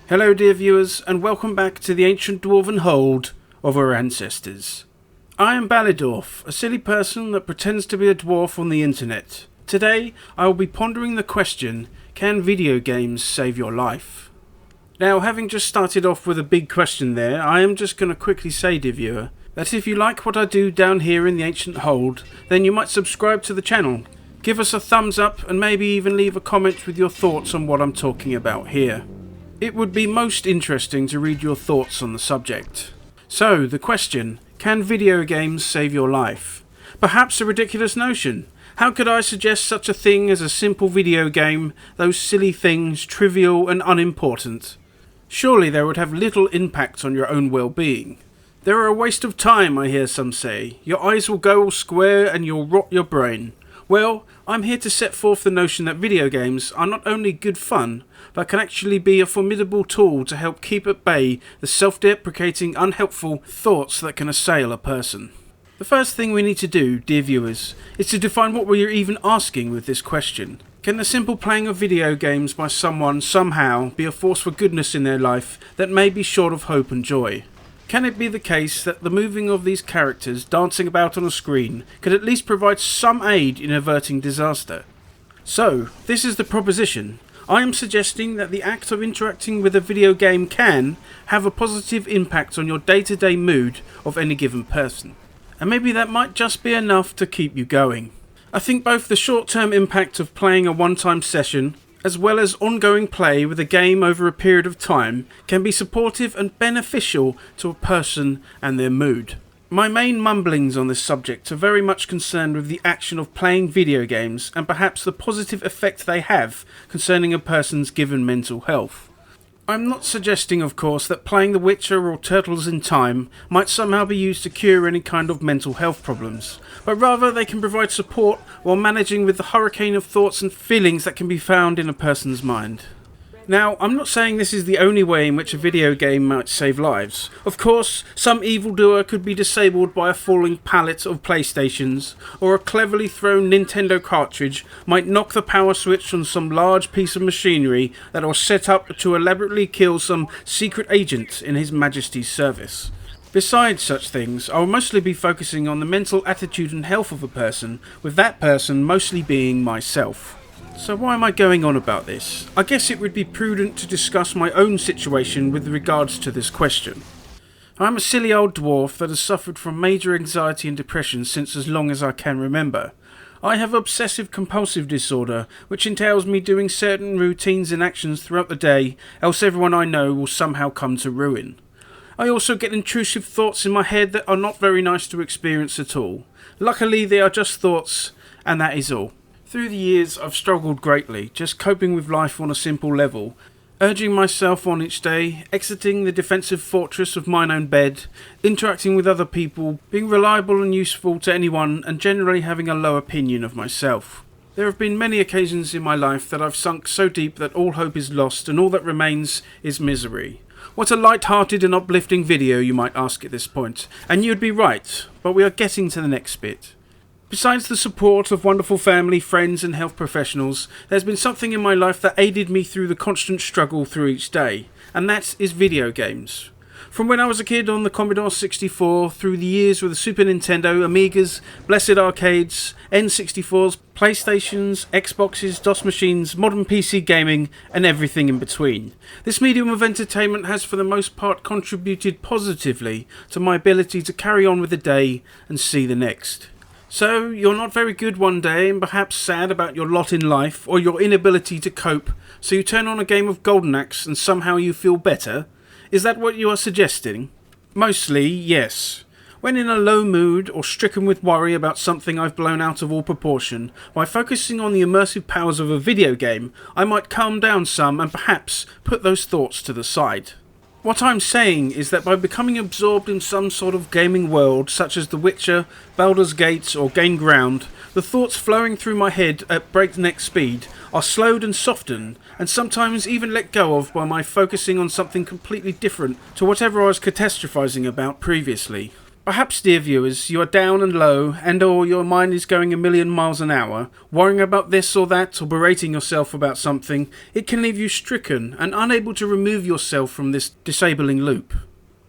Hello dear viewers, and welcome back to the ancient dwarven hold of our ancestors. I am Balidorf, a silly person that pretends to be a dwarf on the internet. Today, I will be pondering the question, can video games save your life? Now, having just started off with a big question there, I am just going to quickly say, dear viewer, that if you like what I do down here in the ancient hold, then you might subscribe to the channel. Give us a thumbs up and maybe even leave a comment with your thoughts on what I'm talking about here. It would be most interesting to read your thoughts on the subject. So, the question, can video games save your life? Perhaps a ridiculous notion. How could I suggest such a thing as a simple video game, those silly things, trivial and unimportant? Surely they would have little impact on your own well-being. They're a waste of time, I hear some say. Your eyes will go all square and you'll rot your brain. Well, I'm here to set forth the notion that video games are not only good fun, but can actually be a formidable tool to help keep at bay the self-deprecating, unhelpful thoughts that can assail a person. The first thing we need to do, dear viewers, is to define what we're even asking with this question. Can the simple playing of video games by someone somehow be a force for goodness in their life that may be short of hope and joy? Can it be the case that the moving of these characters dancing about on a screen could at least provide some aid in averting disaster? So, this is the proposition. I am suggesting that the act of interacting with a video game can have a positive impact on your day-to-day mood of any given person. And maybe that might just be enough to keep you going. I think both the short-term impact of playing a one-time session as well as ongoing play with a game over a period of time can be supportive and beneficial to a person and their mood. My main mumblings on this subject are very much concerned with the action of playing video games and perhaps the positive effect they have concerning a person's given mental health. I'm not suggesting, of course, that playing The Witcher or Turtles in Time might somehow be used to cure any kind of mental health problems, but rather they can provide support while managing with the hurricane of thoughts and feelings that can be found in a person's mind. Now, I'm not saying this is the only way in which a video game might save lives. Of course, some evildoer could be disabled by a falling pallet of PlayStations, or a cleverly thrown Nintendo cartridge might knock the power switch on some large piece of machinery that was set up to elaborately kill some secret agent in His Majesty's service. Besides such things, I will mostly be focusing on the mental attitude and health of a person, with that person mostly being myself. So why am I going on about this? I guess it would be prudent to discuss my own situation with regards to this question. I'm a silly old dwarf that has suffered from major anxiety and depression since as long as I can remember. I have obsessive compulsive disorder, which entails me doing certain routines and actions throughout the day, else everyone I know will somehow come to ruin. I also get intrusive thoughts in my head that are not very nice to experience at all. Luckily they are just thoughts, and that is all. Through the years, I've struggled greatly, just coping with life on a simple level, urging myself on each day, exiting the defensive fortress of mine own bed, interacting with other people, being reliable and useful to anyone, and generally having a low opinion of myself. There have been many occasions in my life that I've sunk so deep that all hope is lost and all that remains is misery. What a light-hearted and uplifting video, you might ask at this point, and you'd be right, but we are getting to the next bit. Besides the support of wonderful family, friends and health professionals, there's been something in my life that aided me through the constant struggle through each day, and that is video games. From when I was a kid on the Commodore 64, through the years with the Super Nintendo, Amigas, Blessed Arcades, N64s, PlayStations, Xboxes, DOS machines, modern PC gaming, and everything in between. This medium of entertainment has for the most part contributed positively to my ability to carry on with the day and see the next. So, you're not very good one day and perhaps sad about your lot in life or your inability to cope, so you turn on a game of Golden Axe and somehow you feel better? Is that what you are suggesting? Mostly, yes. When in a low mood or stricken with worry about something I've blown out of all proportion, by focusing on the immersive powers of a video game, I might calm down some and perhaps put those thoughts to the side. What I'm saying is that by becoming absorbed in some sort of gaming world, such as The Witcher, Baldur's Gate or Gain Ground, the thoughts flowing through my head at breakneck speed are slowed and softened, and sometimes even let go of by my focusing on something completely different to whatever I was catastrophizing about previously. Perhaps, dear viewers, you are down and low and or your mind is going a million miles an hour, worrying about this or that or berating yourself about something. It can leave you stricken and unable to remove yourself from this disabling loop.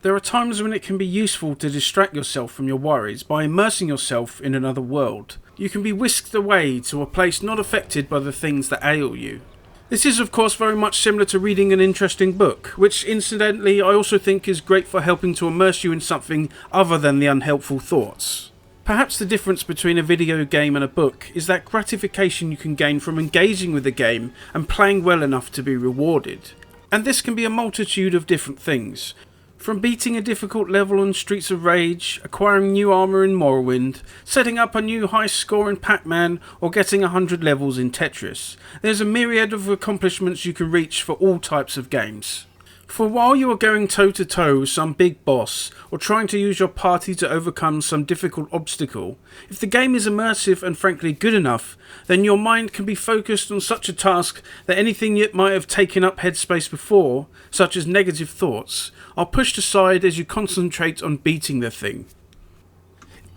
There are times when it can be useful to distract yourself from your worries by immersing yourself in another world. You can be whisked away to a place not affected by the things that ail you. This is of course very much similar to reading an interesting book, which incidentally I also think is great for helping to immerse you in something other than the unhelpful thoughts. Perhaps the difference between a video game and a book is that gratification you can gain from engaging with the game and playing well enough to be rewarded. And this can be a multitude of different things. From beating a difficult level on Streets of Rage, acquiring new armour in Morrowind, setting up a new high score in Pac-Man, or getting 100 levels in Tetris, there's a myriad of accomplishments you can reach for all types of games. For while you are going toe-to-toe with some big boss, or trying to use your party to overcome some difficult obstacle, if the game is immersive and frankly good enough, then your mind can be focused on such a task that anything it might have taken up headspace before, such as negative thoughts, are pushed aside as you concentrate on beating the thing.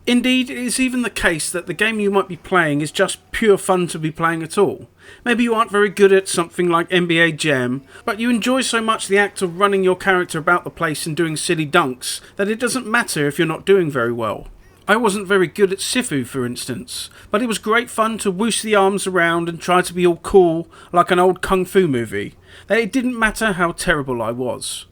Indeed, it is even the case that the game you might be playing is just pure fun to be playing at all. Maybe you aren't very good at something like NBA Jam, but you enjoy so much the act of running your character about the place and doing silly dunks that it doesn't matter if you're not doing very well. I wasn't very good at Sifu, for instance, but it was great fun to whoosh the arms around and try to be all cool like an old kung fu movie, that it didn't matter how terrible I was.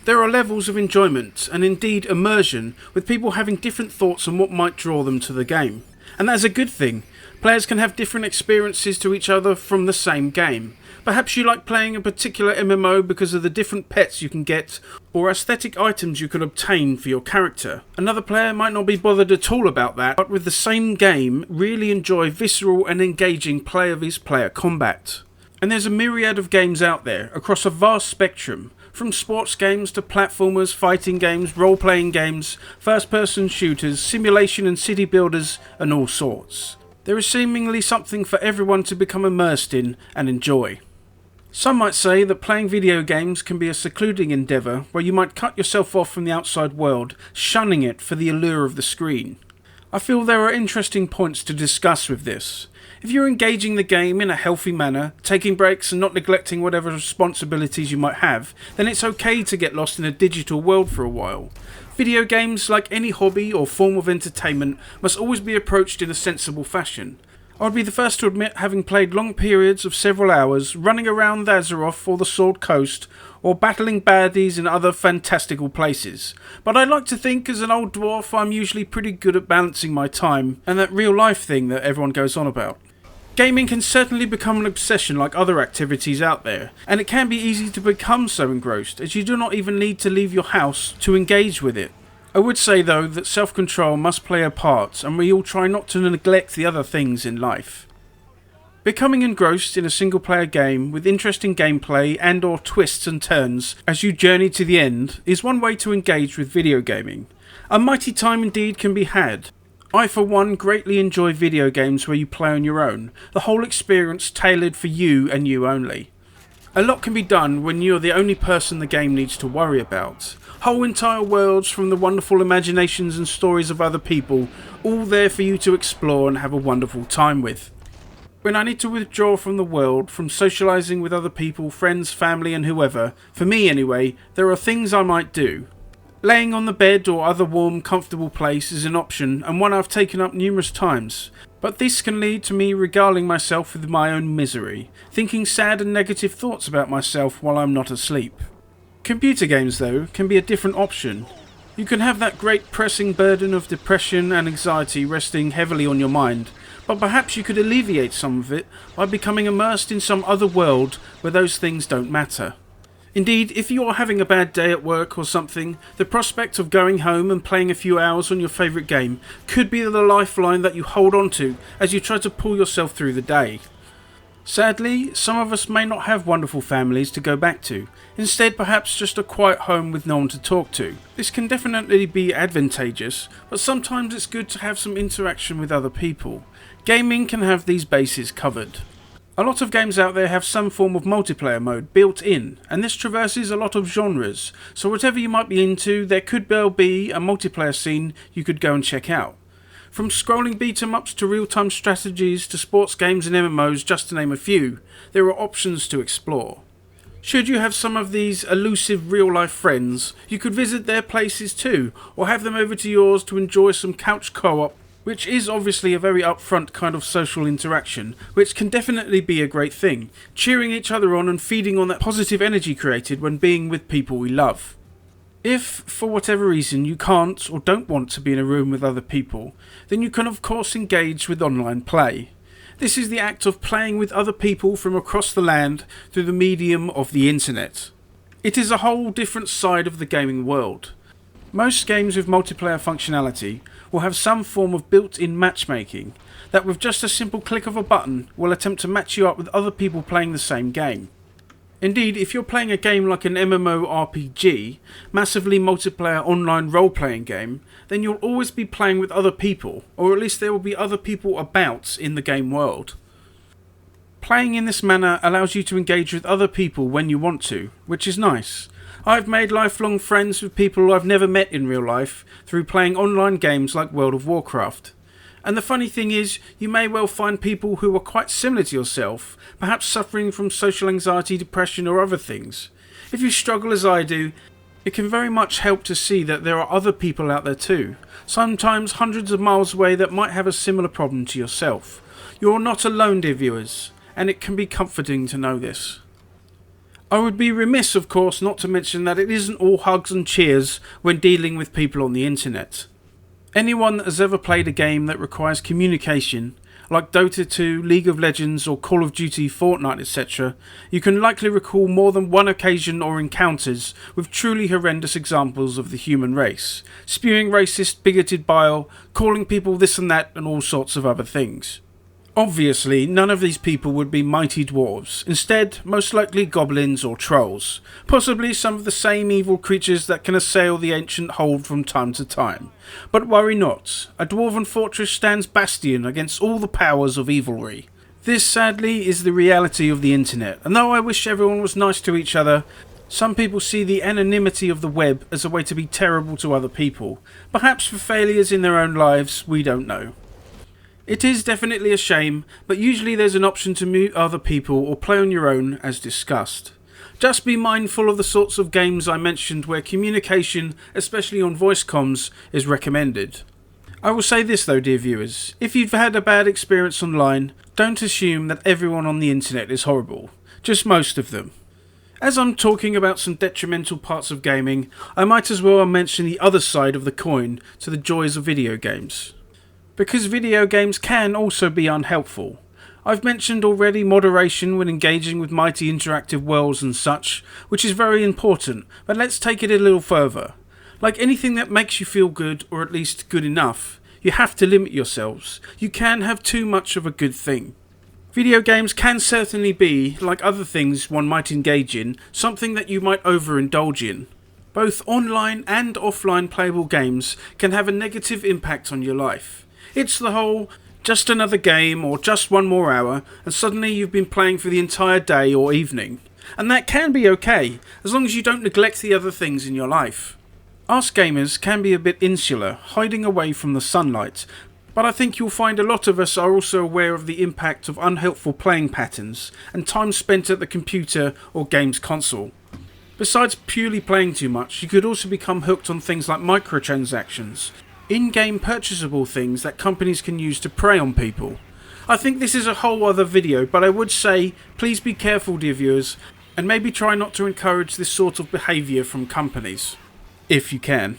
There are levels of enjoyment, and indeed immersion, with people having different thoughts on what might draw them to the game. And that's a good thing. Players can have different experiences to each other from the same game. Perhaps you like playing a particular MMO because of the different pets you can get, or aesthetic items you can obtain for your character. Another player might not be bothered at all about that, but with the same game, really enjoy visceral and engaging player vs player combat. And there's a myriad of games out there, across a vast spectrum. From sports games to platformers, fighting games, role-playing games, first-person shooters, simulation and city builders, and all sorts. There is seemingly something for everyone to become immersed in and enjoy. Some might say that playing video games can be a secluding endeavour where you might cut yourself off from the outside world, shunning it for the allure of the screen. I feel there are interesting points to discuss with this. If you're engaging the game in a healthy manner, taking breaks and not neglecting whatever responsibilities you might have, then it's okay to get lost in a digital world for a while. Video games, like any hobby or form of entertainment, must always be approached in a sensible fashion. I would be the first to admit having played long periods of several hours running around Azeroth or the Sword Coast, or battling baddies in other fantastical places. But I like to think as an old dwarf I'm usually pretty good at balancing my time and that real life thing that everyone goes on about. Gaming can certainly become an obsession like other activities out there, and it can be easy to become so engrossed as you do not even need to leave your house to engage with it. I would say though that self-control must play a part, and we all try not to neglect the other things in life. Becoming engrossed in a single player game with interesting gameplay and or twists and turns as you journey to the end is one way to engage with video gaming. A mighty time indeed can be had. I for one greatly enjoy video games where you play on your own, the whole experience tailored for you and you only. A lot can be done when you're the only person the game needs to worry about. Whole entire worlds from the wonderful imaginations and stories of other people, all there for you to explore and have a wonderful time with. When I need to withdraw from the world, from socialising with other people, friends, family and whoever, for me anyway, there are things I might do. Laying on the bed or other warm, comfortable place is an option and one I've taken up numerous times, but this can lead to me regaling myself with my own misery, thinking sad and negative thoughts about myself while I'm not asleep. Computer games, though, can be a different option. You can have that great pressing burden of depression and anxiety resting heavily on your mind, but perhaps you could alleviate some of it by becoming immersed in some other world where those things don't matter. Indeed, if you are having a bad day at work or something, the prospect of going home and playing a few hours on your favourite game could be the lifeline that you hold on to as you try to pull yourself through the day. Sadly, some of us may not have wonderful families to go back to, instead perhaps just a quiet home with no one to talk to. This can definitely be advantageous, but sometimes it's good to have some interaction with other people. Gaming can have these bases covered. A lot of games out there have some form of multiplayer mode built in, and this traverses a lot of genres, so whatever you might be into, there could well be a multiplayer scene you could go and check out. From scrolling beat-em-ups to real-time strategies to sports games and MMOs, just to name a few, there are options to explore. Should you have some of these elusive real-life friends, you could visit their places too, or have them over to yours to enjoy some couch co-op, which is obviously a very upfront kind of social interaction, which can definitely be a great thing, cheering each other on and feeding on that positive energy created when being with people we love. If, for whatever reason, you can't or don't want to be in a room with other people, then you can of course engage with online play. This is the act of playing with other people from across the land through the medium of the internet. It is a whole different side of the gaming world. Most games with multiplayer functionality will have some form of built-in matchmaking that with just a simple click of a button will attempt to match you up with other people playing the same game. Indeed, if you're playing a game like an MMORPG, massively multiplayer online role-playing game, then you'll always be playing with other people, or at least there will be other people about in the game world. Playing in this manner allows you to engage with other people when you want to, which is nice. I've made lifelong friends with people I've never met in real life through playing online games like World of Warcraft. And the funny thing is, you may well find people who are quite similar to yourself, perhaps suffering from social anxiety, depression or other things. If you struggle as I do, it can very much help to see that there are other people out there too, sometimes hundreds of miles away, that might have a similar problem to yourself. You're not alone, dear viewers, and it can be comforting to know this. I would be remiss, of course, not to mention that it isn't all hugs and cheers when dealing with people on the internet. Anyone that has ever played a game that requires communication, like Dota 2, League of Legends or Call of Duty, Fortnite, etc., you can likely recall more than one occasion or encounters with truly horrendous examples of the human race, spewing racist, bigoted bile, calling people this and that and all sorts of other things. Obviously, none of these people would be mighty dwarves, instead most likely goblins or trolls, possibly some of the same evil creatures that can assail the ancient hold from time to time. But worry not, a dwarven fortress stands bastion against all the powers of evilry. This sadly is the reality of the internet, and though I wish everyone was nice to each other, some people see the anonymity of the web as a way to be terrible to other people, perhaps for failures in their own lives, we don't know. It is definitely a shame, but usually there's an option to mute other people or play on your own as discussed. Just be mindful of the sorts of games I mentioned where communication, especially on voice comms, is recommended. I will say this though, dear viewers, if you've had a bad experience online, don't assume that everyone on the internet is horrible, just most of them. As I'm talking about some detrimental parts of gaming, I might as well mention the other side of the coin to the joys of video games. Because video games can also be unhelpful. I've mentioned already moderation when engaging with mighty interactive worlds and such, which is very important, but let's take it a little further. Like anything that makes you feel good, or at least good enough, you have to limit yourselves. You can have too much of a good thing. Video games can certainly be, like other things one might engage in, something that you might overindulge in. Both online and offline playable games can have a negative impact on your life. It's the whole, just another game or just one more hour, and suddenly you've been playing for the entire day or evening. And that can be okay, as long as you don't neglect the other things in your life. Us gamers can be a bit insular, hiding away from the sunlight, but I think you'll find a lot of us are also aware of the impact of unhelpful playing patterns and time spent at the computer or games console. Besides purely playing too much, you could also become hooked on things like microtransactions, in-game purchasable things that companies can use to prey on people. I think this is a whole other video, but I would say please be careful, dear viewers, and maybe try not to encourage this sort of behaviour from companies, if you can.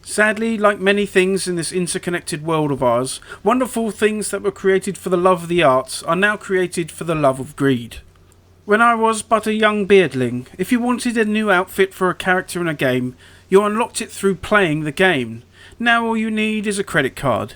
Sadly, like many things in this interconnected world of ours, wonderful things that were created for the love of the arts are now created for the love of greed. When I was but a young beardling, if you wanted a new outfit for a character in a game, you unlocked it through playing the game. Now all you need is a credit card.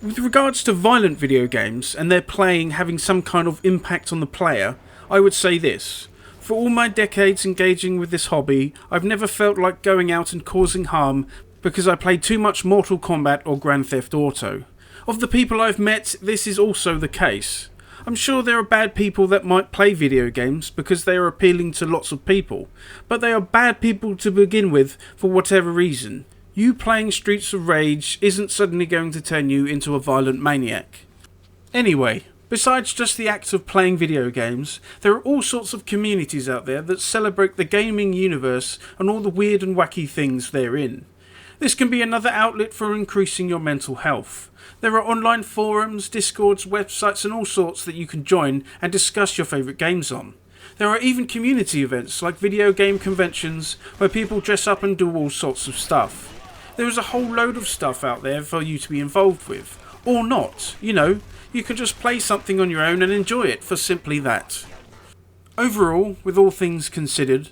With regards to violent video games and their playing having some kind of impact on the player, I would say this. For all my decades engaging with this hobby, I've never felt like going out and causing harm because I played too much Mortal Kombat or Grand Theft Auto. Of the people I've met, this is also the case. I'm sure there are bad people that might play video games because they are appealing to lots of people, but they are bad people to begin with for whatever reason. You playing Streets of Rage isn't suddenly going to turn you into a violent maniac. Anyway, besides just the act of playing video games, there are all sorts of communities out there that celebrate the gaming universe and all the weird and wacky things therein. This can be another outlet for increasing your mental health. There are online forums, discords, websites and all sorts that you can join and discuss your favourite games on. There are even community events like video game conventions where people dress up and do all sorts of stuff. There is a whole load of stuff out there for you to be involved with. Or not, you know, you can just play something on your own and enjoy it for simply that. Overall, with all things considered,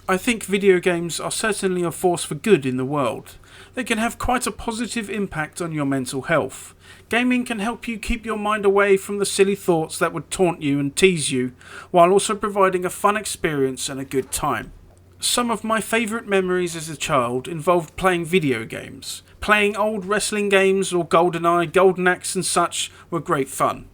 I think video games are certainly a force for good in the world. They can have quite a positive impact on your mental health. Gaming can help you keep your mind away from the silly thoughts that would taunt you and tease you, while also providing a fun experience and a good time. Some of my favourite memories as a child involved playing video games. Playing old wrestling games or GoldenEye, Golden Axe and such were great fun.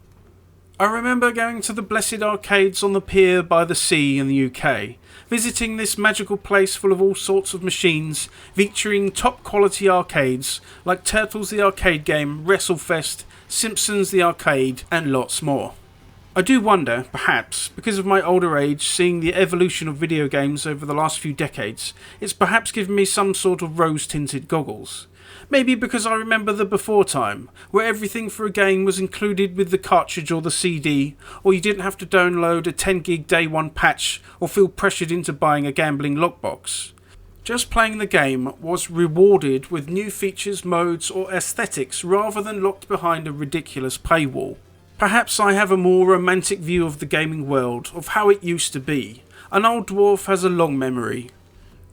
I remember going to the Blessed Arcades on the pier by the sea in the UK, visiting this magical place full of all sorts of machines featuring top quality arcades like Turtles the Arcade Game, WrestleFest, Simpsons the Arcade and lots more. I do wonder, perhaps, because of my older age, seeing the evolution of video games over the last few decades, it's perhaps given me some sort of rose-tinted goggles. Maybe because I remember the before time, where everything for a game was included with the cartridge or the CD, or you didn't have to download a 10 gig day one patch or feel pressured into buying a gambling lockbox. Just playing the game was rewarded with new features, modes or aesthetics rather than locked behind a ridiculous paywall. Perhaps I have a more romantic view of the gaming world, of how it used to be. An old dwarf has a long memory.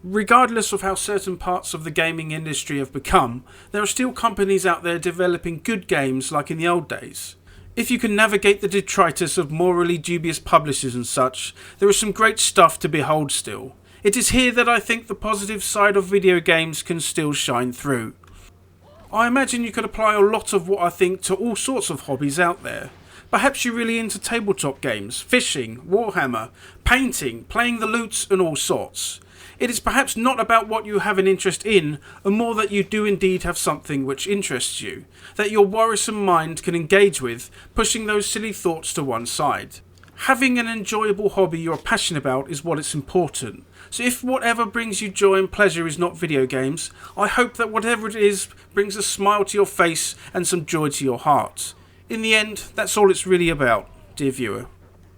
Regardless of how certain parts of the gaming industry have become, there are still companies out there developing good games like in the old days. If you can navigate the detritus of morally dubious publishers and such, there is some great stuff to behold still. It is here that I think the positive side of video games can still shine through. I imagine you could apply a lot of what I think to all sorts of hobbies out there. Perhaps you're really into tabletop games, fishing, Warhammer, painting, playing the lutes and all sorts. It is perhaps not about what you have an interest in, and more that you do indeed have something which interests you, that your worrisome mind can engage with, pushing those silly thoughts to one side. Having an enjoyable hobby you're passionate about is what is important. So if whatever brings you joy and pleasure is not video games, I hope that whatever it is brings a smile to your face and some joy to your heart. In the end, that's all it's really about, dear viewer.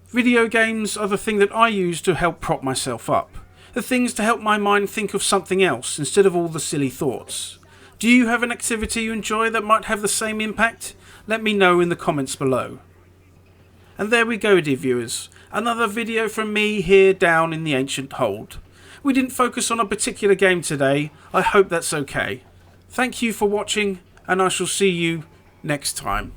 Video games are the thing that I use to help prop myself up. The things to help my mind think of something else instead of all the silly thoughts. Do you have an activity you enjoy that might have the same impact? Let me know in the comments below. And there we go, dear viewers, another video from me here down in the ancient hold. We didn't focus on a particular game today, I hope that's okay. Thank you for watching and I shall see you next time.